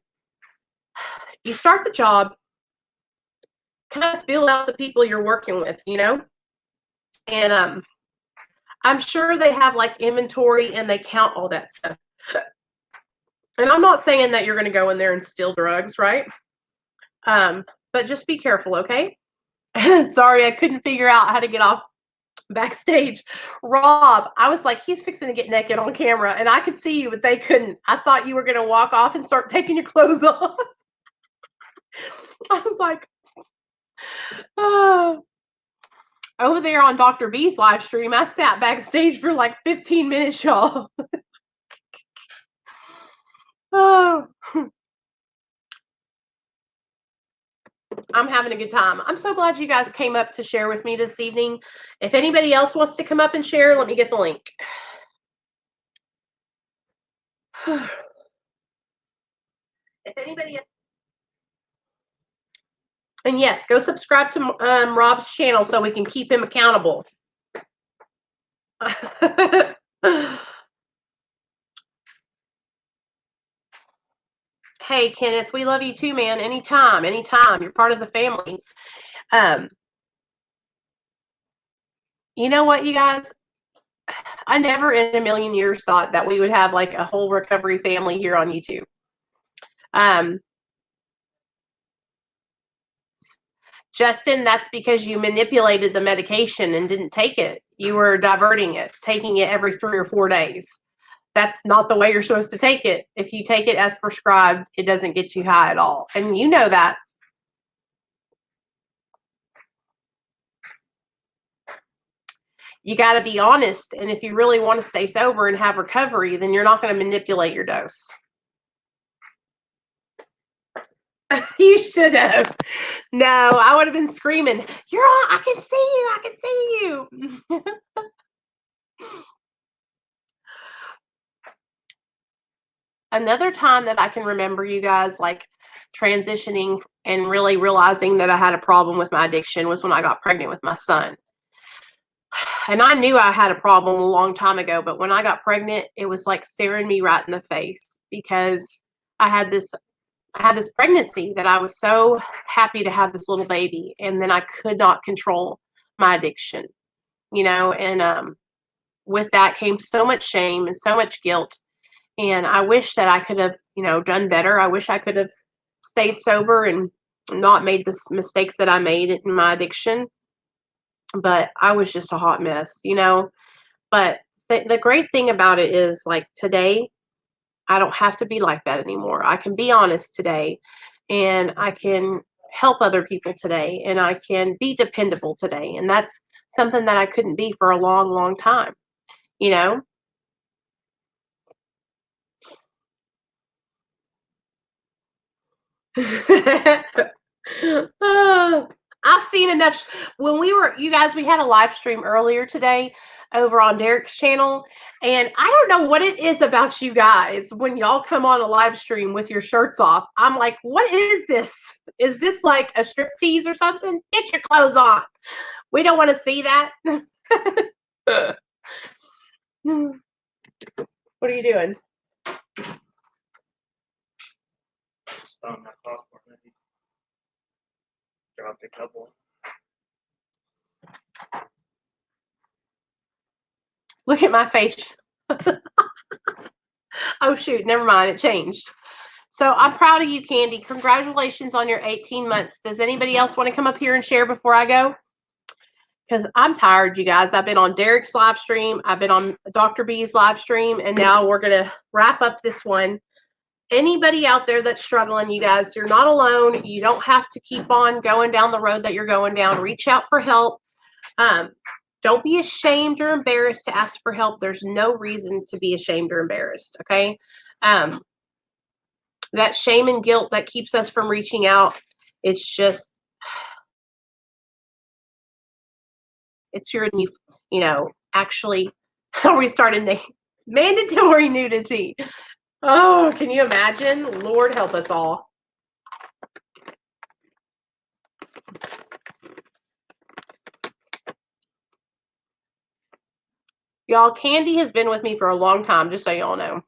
you start the job, kind of feel out the people you're working with, and I'm sure they have like inventory and they count all that stuff. And I'm not saying that you're going to go in there and steal drugs, right? But just be careful, okay? Sorry, I couldn't figure out how to get off backstage. Rob, I was like, he's fixing to get naked on camera, and I could see you, but they couldn't. I thought you were going to walk off and start taking your clothes off. I was like, oh. Over there on Dr. B's live stream, I sat backstage for like 15 minutes, y'all. Oh. I'm having a good time. I'm so glad you guys came up to share with me this evening. If anybody else wants to come up and share, let me get the link. If anybody, and yes, go subscribe to Rob's channel so we can keep him accountable. Hey, Kenneth, we love you too, man. Anytime. You're part of the family. You know what, you guys? I never in a million years thought that we would have like a whole recovery family here on YouTube. Justin, that's because you manipulated the medication and didn't take it. You were diverting it, taking it every 3 or 4 days. That's not the way you're supposed to take it. If you take it as prescribed, it doesn't get you high at all. And you know that. You got to be honest. And if you really want to stay sober and have recovery, then you're not going to manipulate your dose. You should have. No, I would have been screaming, "You're on, I can see you. Another time that I can remember, you guys, like transitioning and really realizing that I had a problem with my addiction was when I got pregnant with my son. And I knew I had a problem a long time ago, but when I got pregnant, it was like staring me right in the face, because I had this pregnancy that I was so happy to have this little baby, and then I could not control my addiction, and with that came so much shame and so much guilt. And I wish that I could have, done better. I wish I could have stayed sober and not made the mistakes that I made in my addiction. But I was just a hot mess, But the great thing about it is, like, today, I don't have to be like that anymore. I can be honest today, and I can help other people today, and I can be dependable today. And that's something that I couldn't be for a long, long time, I've seen enough. When you guys, we had a live stream earlier today over on Derek's channel, and I don't know what it is about you guys when y'all come on a live stream with your shirts off. I'm like, what is this? Is this like a striptease or something? Get your clothes on. We don't want to see that. What are you doing? On that popcorn, maybe dropped a couple. Look at my face. Oh shoot, never mind, it changed. So I'm proud of you, Candy. Congratulations on your 18 months. Does anybody else want to come up here and share before I go? Because I'm tired, you guys. I've been on Derek's live stream, I've been on Dr. B's live stream, and now we're going to wrap up this one. Anybody out there that's struggling, you guys, you're not alone. You don't have to keep on going down the road that you're going down. Reach out for help. Don't be ashamed or embarrassed to ask for help. There's no reason to be ashamed or embarrassed, okay? that shame and guilt that keeps us from reaching out. It's just, it's your, actually, we started mandatory nudity. Oh, can you imagine? Lord help us all. Y'all, Candy has been with me for a long time, just so y'all know.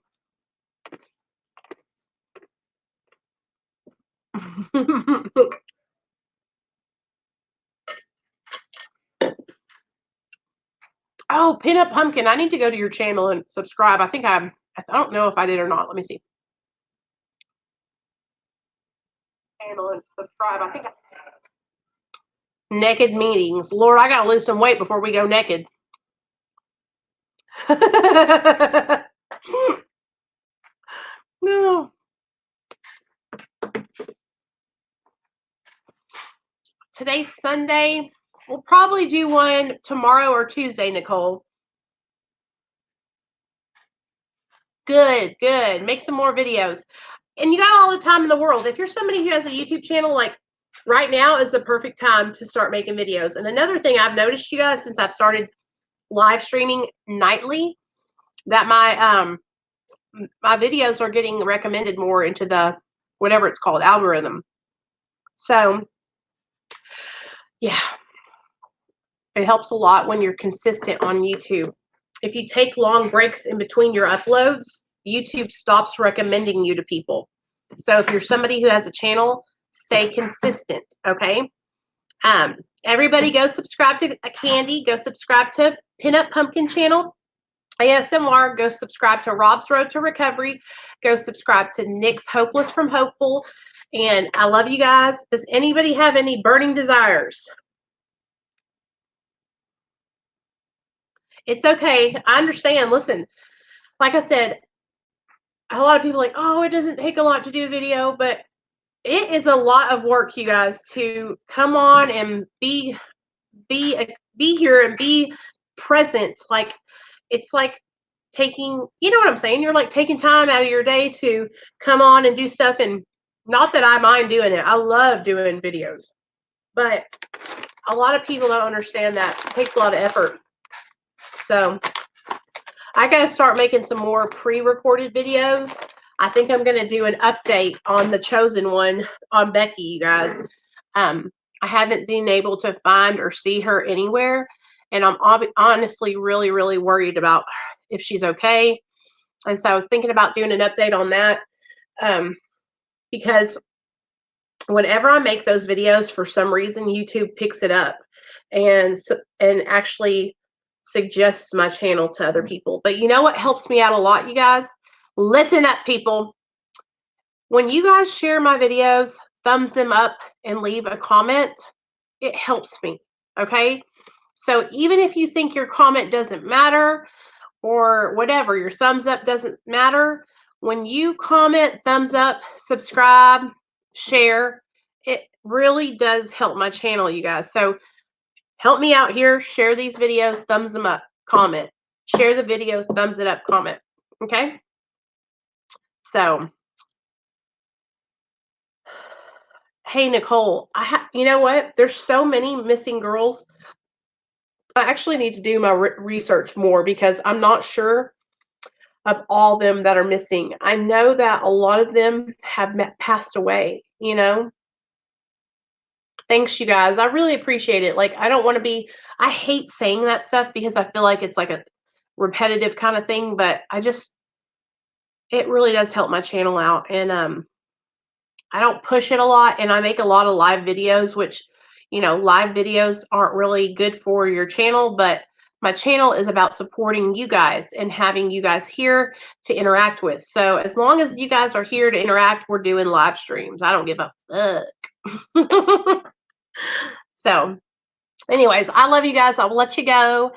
Oh, Peanut Pumpkin, I need to go to your channel and subscribe. I don't know if I did or not. Let me see. Channel and subscribe. Naked meetings. Lord, I gotta lose some weight before we go naked. No. Today's Sunday. We'll probably do one tomorrow or Tuesday, Nicole. Good. Make some more videos. And you got all the time in the world. If you're somebody who has a YouTube channel, like right now is the perfect time to start making videos. And another thing I've noticed, you guys, since I've started live streaming nightly, that my videos are getting recommended more into the whatever it's called, algorithm. So yeah, it helps a lot when you're consistent on YouTube. If you take long breaks in between your uploads, YouTube stops recommending you to people. So if you're somebody who has a channel, stay consistent, okay? Everybody go subscribe to Candy. Go subscribe to Pinup Pumpkin channel. ASMR, go subscribe to Rob's Road to Recovery. Go subscribe to Nick's Hopeless from Hopeful. And I love you guys. Does anybody have any burning desires? It's okay. I understand. Listen, like I said, a lot of people are like, oh, it doesn't take a lot to do a video, but it is a lot of work, you guys, to come on and be here and be present. Like, it's like taking, you know what I'm saying? You're like taking time out of your day to come on and do stuff. And not that I mind doing it. I love doing videos, but a lot of people don't understand that it takes a lot of effort. So I got to start making some more pre-recorded videos. I think I'm going to do an update on the Chosen One on Becky, you guys. I haven't been able to find or see her anywhere. And I'm honestly really, really worried about if she's okay. And so I was thinking about doing an update on that. Because whenever I make those videos, for some reason, YouTube picks it up and actually suggests my channel to other people. But you know what helps me out a lot, you guys? Listen up, people. When you guys share my videos, thumbs them up, and leave a comment, it helps me, okay? So even if you think your comment doesn't matter or whatever, your thumbs up doesn't matter, when you comment, thumbs up, subscribe, share, it really does help my channel, you guys. So help me out here. Share these videos, thumbs them up, comment. Share the video, thumbs it up, comment. Okay? So, hey, Nicole, you know what? There's so many missing girls. I actually need to do my research more because I'm not sure of all them that are missing. I know that a lot of them have passed away, you know? Thanks, you guys. I really appreciate it. Like, I don't want to be, I hate saying that stuff because I feel like it's like a repetitive kind of thing, but it really does help my channel out. And I don't push it a lot, and I make a lot of live videos, which, you know, live videos aren't really good for your channel, but my channel is about supporting you guys and having you guys here to interact with. So as long as you guys are here to interact, we're doing live streams. I don't give a fuck. So anyways, I love you guys. I'll let you go.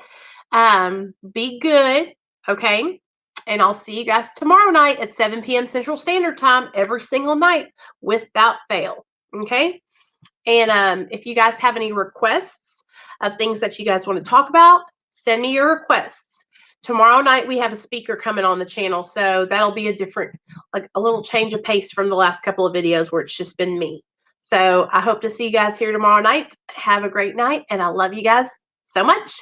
Be good, okay? And I'll see you guys tomorrow night at 7 p.m. Central Standard Time every single night without fail, okay? And if you guys have any requests of things that you guys want to talk about, send me your requests. Tomorrow night we have a speaker coming on the channel, so that'll be a different, like a little change of pace from the last couple of videos where it's just been me. So I hope to see you guys here tomorrow night. Have a great night, and I love you guys so much.